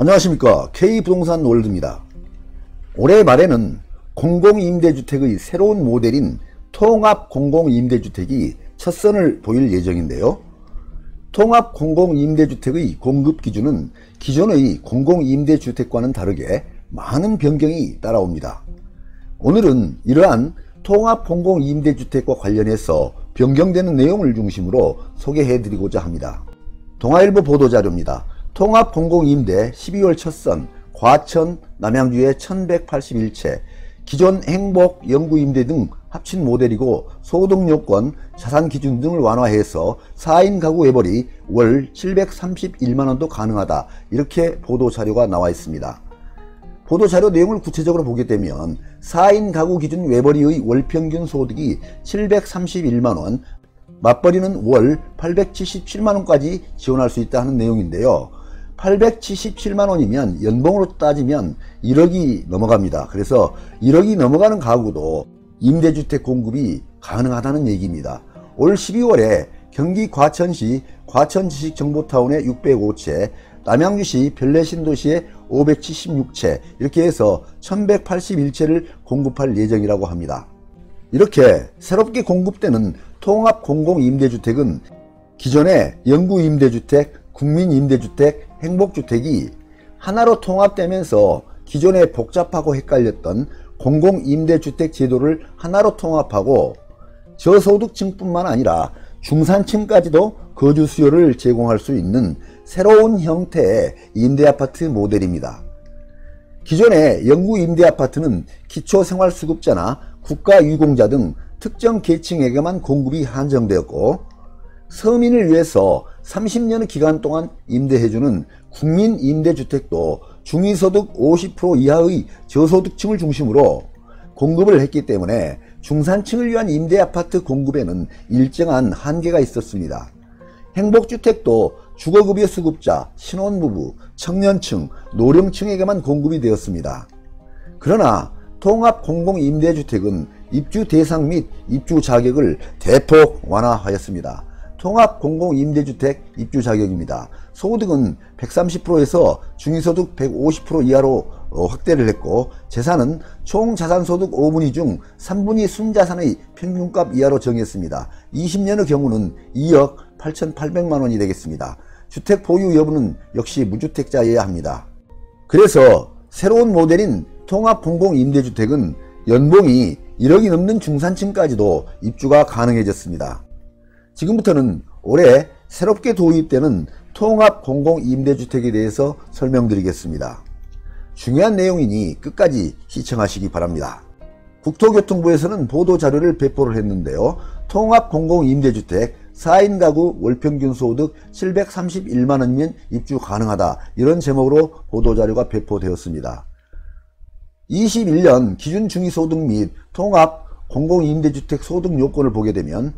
안녕하십니까. K부동산 월드입니다. 올해 말에는 공공임대주택의 새로운 모델인 통합공공임대주택이 첫 선을 보일 예정인데요. 통합공공임대주택의 공급기준은 기존의 공공임대주택과는 다르게 많은 변경이 따라옵니다. 오늘은 이러한 통합공공임대주택과 관련해서 변경되는 내용을 중심으로 소개해드리고자 합니다. 동아일보 보도자료입니다. 통합공공임대 12월 첫선 과천 남양주의 1181채 기존 행복 영구임대 등 합친 모델이고 소득요건 자산기준 등을 완화해서 4인 가구 외벌이 월 731만원도 가능하다, 이렇게 보도자료가 나와 있습니다. 보도자료 내용을 구체적으로 보게 되면 4인 가구 기준 외벌이의 월평균 소득이 731만원, 맞벌이는 월 877만원까지 지원할 수 있다 하는 내용인데요. 877만원이면 연봉으로 따지면 1억이 넘어갑니다. 그래서 1억이 넘어가는 가구도 임대주택 공급이 가능하다는 얘기입니다. 올 12월에 경기 과천시 과천지식정보타운에 605채, 남양주시 별내신도시에 576채, 이렇게 해서 1181채를 공급할 예정이라고 합니다. 이렇게 새롭게 공급되는 통합공공임대주택은 기존의 영구임대주택, 국민임대주택, 행복주택이 하나로 통합되면서 기존에 복잡하고 헷갈렸던 공공임대주택 제도를 하나로 통합하고 저소득층뿐만 아니라 중산층까지도 거주 수요를 제공할 수 있는 새로운 형태의 임대아파트 모델입니다. 기존의 영구임대아파트는 기초생활수급자나 국가유공자 등 특정 계층에게만 공급이 한정되었고, 서민을 위해서 30년의 기간 동안 임대해주는 국민임대주택도 중위소득 50% 이하의 저소득층을 중심으로 공급을 했기 때문에 중산층을 위한 임대아파트 공급에는 일정한 한계가 있었습니다. 행복주택도 주거급여 수급자, 신혼부부, 청년층, 노령층에게만 공급이 되었습니다. 그러나 통합공공임대주택은 입주 대상 및 입주 자격을 대폭 완화하였습니다. 통합공공임대주택 입주 자격입니다. 소득은 130%에서 중위소득 150% 이하로 확대를 했고, 재산은 총 자산소득 5분위 중 3분위 순자산의 평균값 이하로 정했습니다. 20년의 경우는 2억 8,800만원이 되겠습니다. 주택 보유 여부는 역시 무주택자여야 합니다. 그래서 새로운 모델인 통합공공임대주택은 연봉이 1억이 넘는 중산층까지도 입주가 가능해졌습니다. 지금부터는 올해 새롭게 도입되는 통합공공임대주택에 대해서 설명드리겠습니다. 중요한 내용이니 끝까지 시청하시기 바랍니다. 국토교통부에서는 보도자료를 배포를 했는데요. 통합공공임대주택 4인 가구 월평균 소득 731만원이면 입주 가능하다, 이런 제목으로 보도자료가 배포되었습니다. 21년 기준 중위소득 및 통합공공임대주택 소득 요건을 보게 되면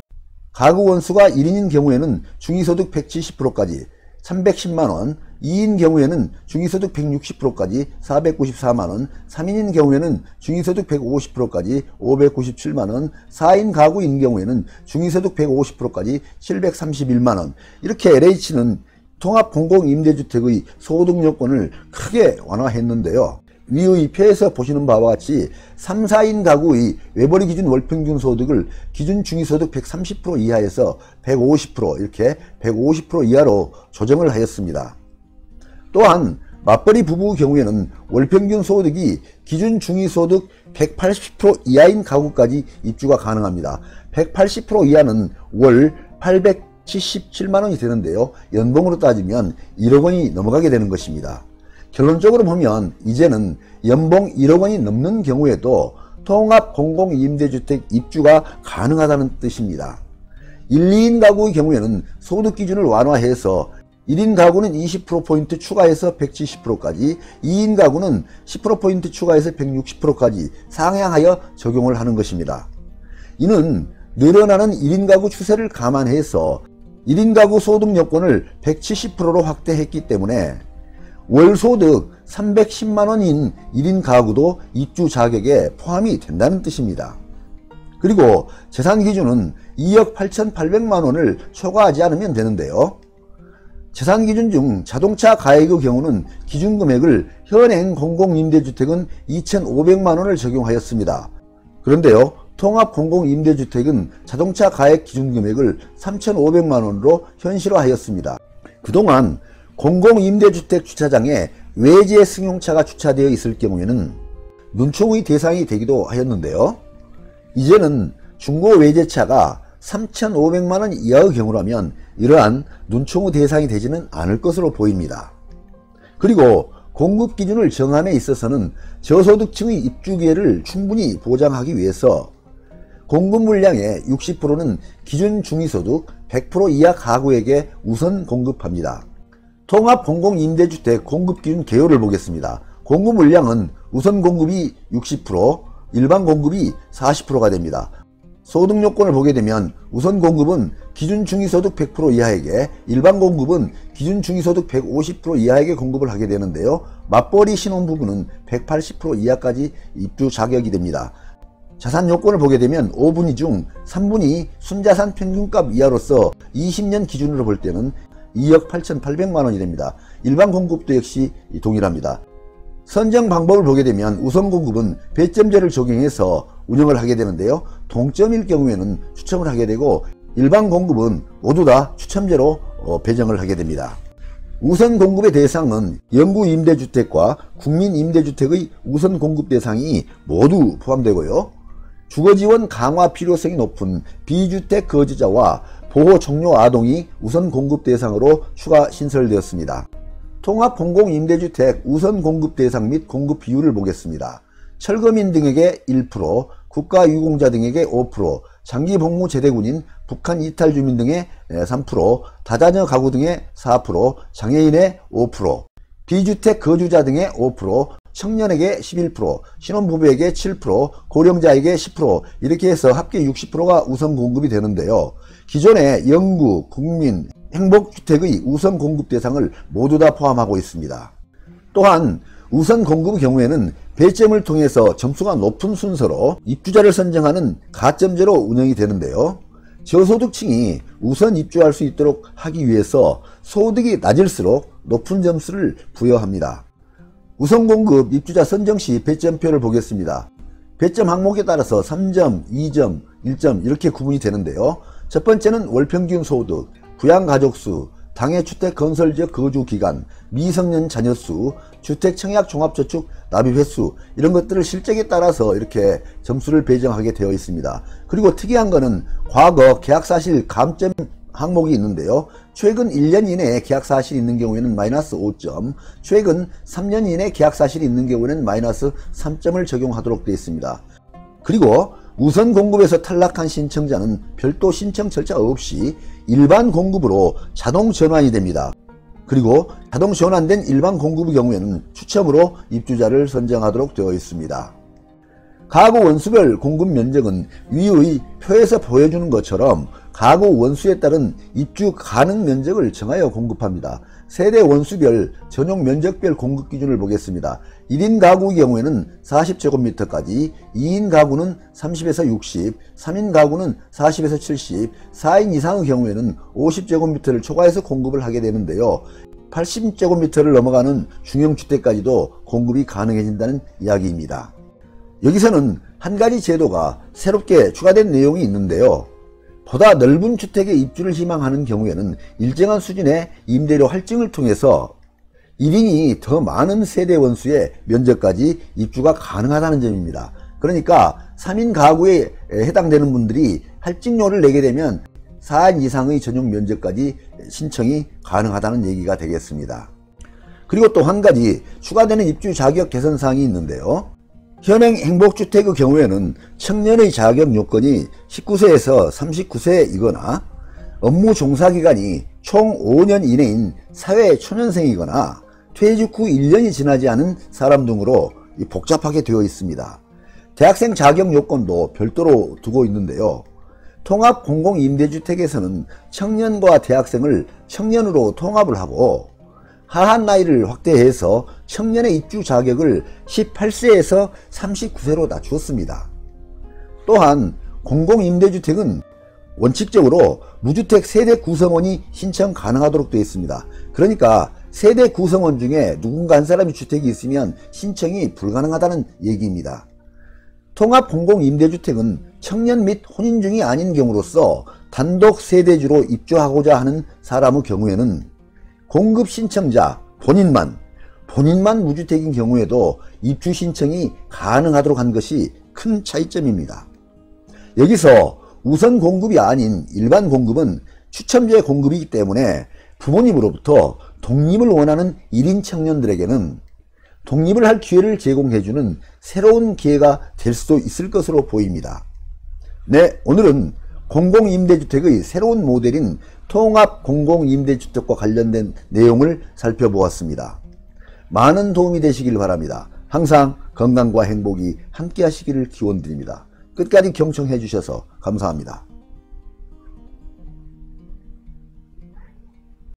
가구 원수가 1인인 경우에는 중위소득 170%까지 310만원, 2인 경우에는 중위소득 160%까지 494만원, 3인인 경우에는 중위소득 150%까지 597만원, 4인 가구인 경우에는 중위소득 150%까지 731만원, 이렇게 LH는 통합공공임대주택의 소득 요건을 크게 완화했는데요. 위의 표에서 보시는 바와 같이 3, 4인 가구의 외벌이 기준 월평균 소득을 기준 중위소득 130% 이하에서 150%, 이렇게 150% 이하로 조정을 하였습니다. 또한 맞벌이 부부 경우에는 월평균 소득이 기준 중위소득 180% 이하인 가구까지 입주가 가능합니다. 180% 이하는 월 877만원이 되는데요. 연봉으로 따지면 1억원이 넘어가게 되는 것입니다. 결론적으로 보면 이제는 연봉 1억원이 넘는 경우에도 통합공공임대주택 입주가 가능하다는 뜻입니다. 1, 2인 가구의 경우에는 소득 기준을 완화해서 1인 가구는 20%포인트 추가해서 170%까지, 2인 가구는 10%포인트 추가해서 160%까지 상향하여 적용을 하는 것입니다. 이는 늘어나는 1인 가구 추세를 감안해서 1인 가구 소득 요건을 170%로 확대했기 때문에 월소득 310만원인 1인 가구도 입주 자격에 포함이 된다는 뜻입니다. 그리고 재산 기준은 2억 8,800만원을 초과하지 않으면 되는데요. 재산기준 중 자동차 가액의 경우는 기준금액을 현행 공공임대주택은 2,500만원을 적용하였습니다. 그런데요, 통합공공임대주택은 자동차 가액 기준금액을 3,500만원으로 현실화하였습니다. 그동안 공공임대주택 주차장에 외제 승용차가 주차되어 있을 경우에는 눈총의 대상이 되기도 하였는데요. 이제는 중고 외제차가 3,500만원 이하의 경우라면 이러한 눈총의 대상이 되지는 않을 것으로 보입니다. 그리고 공급 기준을 정함에 있어서는 저소득층의 입주 기회를 충분히 보장하기 위해서 공급 물량의 60%는 기준 중위소득 100% 이하 가구에게 우선 공급합니다. 통합공공임대주택 공급기준 개요를 보겠습니다. 공급 물량은 우선 공급이 60%, 일반 공급이 40%가 됩니다. 소득 요건을 보게 되면 우선 공급은 기준 중위소득 100% 이하에게, 일반 공급은 기준 중위소득 150% 이하에게 공급을 하게 되는데요. 맞벌이 신혼부부는 180% 이하까지 입주 자격이 됩니다. 자산 요건을 보게 되면 5분위 중 3분이 순자산 평균값 이하로서 20년 기준으로 볼 때는 2억 8,800만원이 됩니다. 일반 공급도 역시 동일합니다. 선정 방법을 보게 되면 우선 공급은 배점제를 적용해서 운영을 하게 되는데요. 동점일 경우에는 추첨을 하게 되고 일반 공급은 모두 다 추첨제로 배정을 하게 됩니다. 우선 공급의 대상은 영구임대주택과 국민임대주택의 우선 공급 대상이 모두 포함되고요. 주거지원 강화 필요성이 높은 비주택 거주자와 보호 종료 아동이 우선 공급 대상으로 추가 신설되었습니다. 통합공공임대주택 우선 공급 대상 및 공급 비율을 보겠습니다. 철거민 등에게 1%, 국가유공자 등에게 5%, 장기복무 제대군인, 북한 이탈 주민 등의 3%, 다자녀 가구 등의 4%, 장애인의 5%, 비주택 거주자 등의 5%, 청년에게 11%, 신혼부부에게 7%, 고령자에게 10% 이렇게 해서 합계 60%가 우선 공급이 되는데요. 기존의 영구, 국민, 행복주택의 우선 공급 대상을 모두 다 포함하고 있습니다. 또한 우선 공급의 경우에는 배점을 통해서 점수가 높은 순서로 입주자를 선정하는 가점제로 운영이 되는데요. 저소득층이 우선 입주할 수 있도록 하기 위해서 소득이 낮을수록 높은 점수를 부여합니다. 우선 공급 입주자 선정 시 배점표를 보겠습니다. 배점 항목에 따라서 3점, 2점, 1점 이렇게 구분이 되는데요. 첫 번째는 월평균 소득, 부양가족수, 당해주택 건설지역 거주기간, 미성년 자녀수, 주택 청약 종합저축 납입 횟수 이런 것들을 실적에 따라서 이렇게 점수를 배정하게 되어 있습니다. 그리고 특이한 거는 과거 계약사실 감점 항목이 있는데요. 최근 1년 이내에 계약사실이 있는 경우에는 마이너스 5점, 최근 3년 이내에 계약사실이 있는 경우에는 마이너스 3점을 적용하도록 되어 있습니다. 그리고 우선 공급에서 탈락한 신청자는 별도 신청 절차 없이 일반 공급으로 자동 전환이 됩니다. 그리고 자동 전환된 일반 공급의 경우에는 추첨으로 입주자를 선정하도록 되어 있습니다. 가구 원수별 공급 면적은 위의 표에서 보여주는 것처럼 가구 원수에 따른 입주 가능 면적을 정하여 공급합니다. 세대 원수별 전용 면적별 공급 기준을 보겠습니다. 1인 가구의 경우에는 40제곱미터까지, 2인 가구는 30에서 60, 3인 가구는 40에서 70, 4인 이상의 경우에는 50제곱미터를 초과해서 공급을 하게 되는데요. 80제곱미터를 넘어가는 중형주택까지도 공급이 가능해진다는 이야기입니다. 여기서는 한 가지 제도가 새롭게 추가된 내용이 있는데요. 보다 넓은 주택에 입주를 희망하는 경우에는 일정한 수준의 임대료 할증을 통해서 1인이 더 많은 세대 원수의 면적까지 입주가 가능하다는 점입니다. 그러니까 3인 가구에 해당되는 분들이 할증료를 내게 되면 4인 이상의 전용 면적까지 신청이 가능하다는 얘기가 되겠습니다. 그리고 또 한 가지 추가되는 입주 자격 개선 사항이 있는데요. 현행 행복주택의 경우에는 청년의 자격 요건이 19세에서 39세이거나 업무 종사기간이 총 5년 이내인 사회 초년생이거나 퇴직 후 1년이 지나지 않은 사람 등으로 복잡하게 되어 있습니다. 대학생 자격 요건도 별도로 두고 있는데요. 통합공공임대주택에서는 청년과 대학생을 청년으로 통합을 하고 하한 나이를 확대해서 청년의 입주 자격을 18세에서 39세로 낮추었습니다. 또한 공공임대주택은 원칙적으로 무주택 세대 구성원이 신청 가능하도록 되어 있습니다. 그러니까 세대 구성원 중에 누군가 한 사람이 주택이 있으면 신청이 불가능하다는 얘기입니다. 통합공공임대주택은 청년 및 혼인 중이 아닌 경우로서 단독 세대주로 입주하고자 하는 사람의 경우에는 공급 신청자 본인만 무주택인 경우에도 입주 신청이 가능하도록 한 것이 큰 차이점입니다. 여기서 우선 공급이 아닌 일반 공급은 추첨제 공급이기 때문에 부모님으로부터 독립을 원하는 1인 청년들에게는 독립을 할 기회를 제공해주는 새로운 기회가 될 수도 있을 것으로 보입니다. 네, 오늘은 공공임대주택의 새로운 모델인 통합공공임대주택과 관련된 내용을 살펴보았습니다. 많은 도움이 되시길 바랍니다. 항상 건강과 행복이 함께 하시기를 기원드립니다. 끝까지 경청해 주셔서 감사합니다.